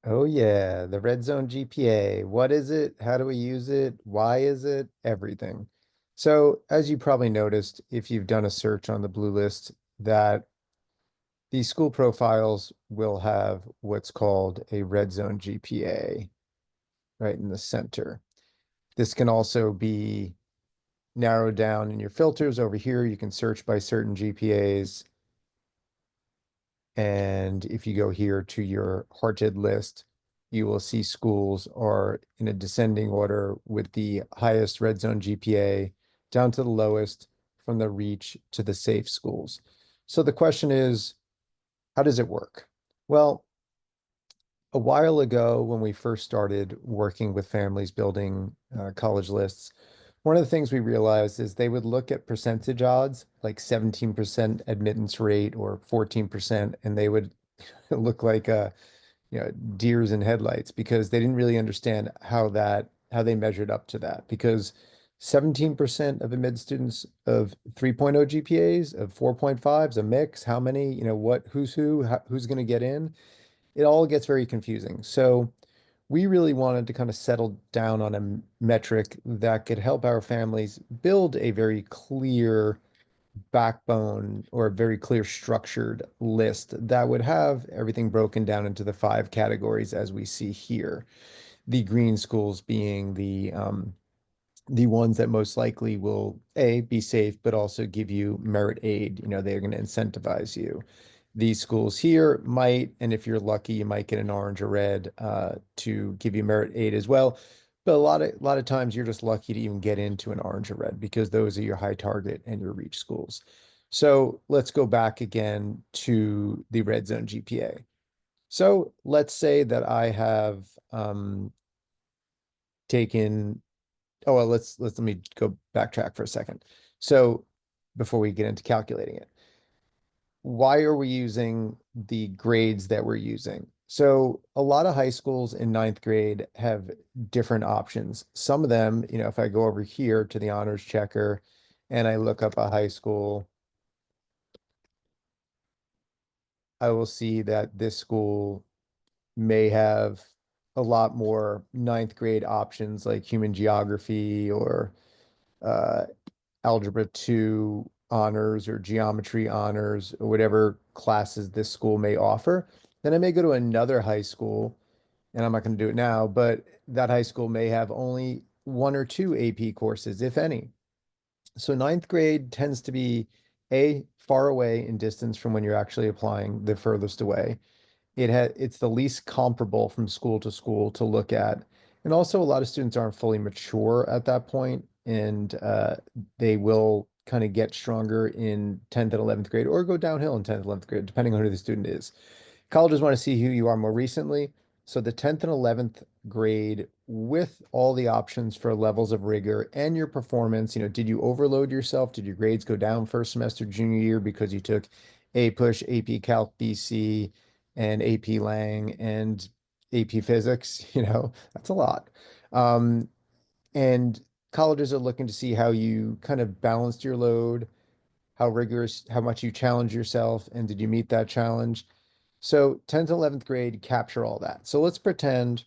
Oh yeah, the Red Zone GPA. What is it? How do we use it? Why is it? Everything. So, as you probably noticed, if you've done a search on the Blue List, that these school profiles will have what's called a Red Zone GPA right in the center. This can also be narrowed down in your filters over here. You can search by certain GPAs. And if you go here to your hearted list, you will see schools are in a descending order with the highest red zone GPA down to the lowest from the reach to the safe schools. So the question is, how does it work? Well, a while ago, when we first started working with families building college lists, one of the things we realized is they would look at percentage odds, like 17% admittance rate or 14%, and they would look like deers in headlights because they didn't really understand how they measured up to that. Because 17% of admitted students of 3.0 GPAs, of 4.5s, a mix, how many, who's who's going to get in? It all gets very confusing. So we really wanted to kind of settle down on a metric that could help our families build a very clear backbone or a very clear structured list that would have everything broken down into the five categories as we see here. The green schools being the ones that most likely will A, be safe, but also give you merit aid. They're going to incentivize you. These schools here might, and if you're lucky, you might get an orange or red to give you merit aid as well. But a lot of times you're just lucky to even get into an orange or red because those are your high target and your reach schools. So let's go back again to the red zone GPA. So let's say that I have taken Oh, well, let me go backtrack for a second. So before we get into calculating it, why are we using the grades that we're using? So a lot of high schools in ninth grade have different options. Some of them, if I go over here to the honors checker and I look up a high school, I will see that this school may have a lot more ninth grade options like human geography or uh, Algebra 2 honors or geometry honors or whatever classes this school may offer. Then I may go to another high school, and I'm not going to do it now, but that high school may have only one or two AP courses, if any. So ninth grade tends to be far away in distance from when you're actually applying, the furthest away. It's the least comparable from school to school to look at. And also a lot of students aren't fully mature at that point, and they will kind of get stronger in 10th and 11th grade or go downhill in 10th and 11th grade, depending on who the student is. Colleges want to see who you are more recently. So the 10th and 11th grade with all the options for levels of rigor and your performance, did you overload yourself? Did your grades go down first semester junior year because you took A Push, AP Calc BC, and AP Lang and AP Physics? That's a lot. Um, and colleges are looking to see how you kind of balanced your load, how rigorous, how much you challenge yourself, and did you meet that challenge? So 10th, 11th grade capture all that. So let's pretend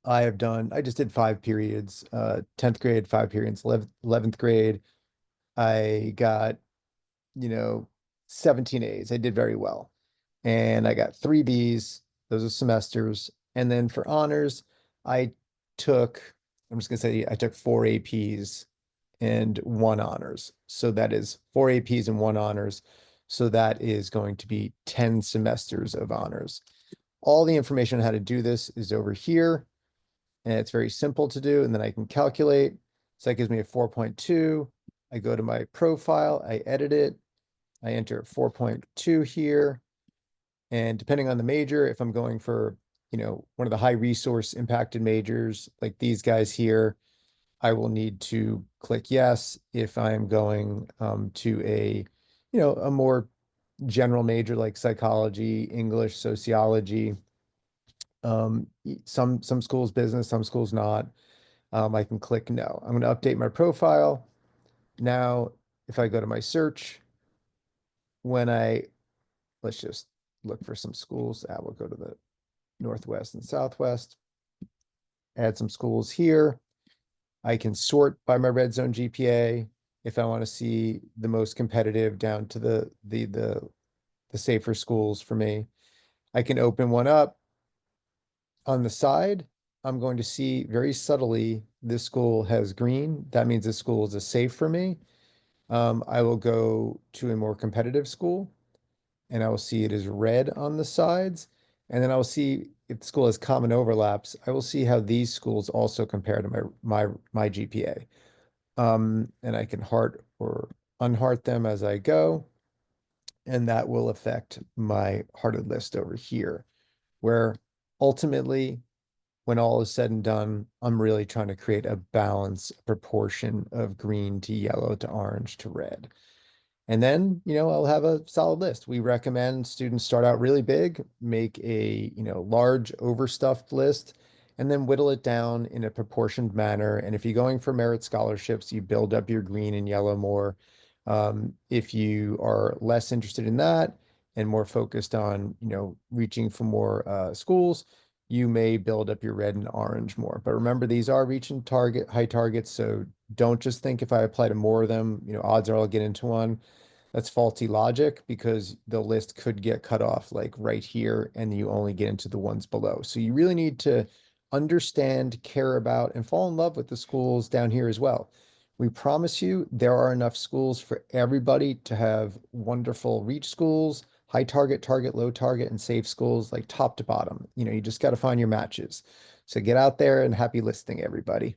I just did 5 periods, 10th grade, 5 periods, 11th grade, I got, you know, 17 A's. I did very well. And I got 3 B's, those are semesters. And then for honors, I I'm just gonna say I took 4 APs and one honors. So that is 4 APs and one honors. So that is going to be 10 semesters of honors. All the information on how to do this is over here, and it's very simple to do. And then I can calculate. So that gives me a 4.2. I go to my profile, I edit it, I enter 4.2 here. And depending on the major, if I'm going for, one of the high resource impacted majors like these guys here, I will need to click yes. If I'm going to a more general major like psychology, English, sociology, some schools business, some schools not, I can click no. I'm going to update my profile. Now, if I go to my search, when I let's just look for some schools. We'll go to the Northwest and Southwest. Add some schools here. I can sort by my red zone GPA if I want to see the most competitive down to the safer schools for me. I can open one up on the side. I'm going to see very subtly this school has green. That means this school is a safe for me. I will go to a more competitive school and I will see it is red on the sides. And then I will see if the school has common overlaps. I will see how these schools also compare to my GPA. And I can heart or unheart them as I go. And that will affect my hearted list over here, where ultimately, when all is said and done, I'm really trying to create a balance, proportion of green to yellow to orange to red. And then, I'll have a solid list. We recommend students start out really big, make a, large overstuffed list, and then whittle it down in a proportioned manner. And if you're going for merit scholarships, you build up your green and yellow more. If you are less interested in that and more focused on, reaching for more schools, you may build up your red and orange more. But remember, these are reaching high targets. So don't just think if I apply to more of them, odds are I'll get into one. That's faulty logic because the list could get cut off like right here and you only get into the ones below. So you really need to understand, care about, and fall in love with the schools down here as well. We promise you there are enough schools for everybody to have wonderful reach schools, high target, target, low target, and safe schools like top to bottom. You just got to find your matches. So get out there and happy listing, everybody.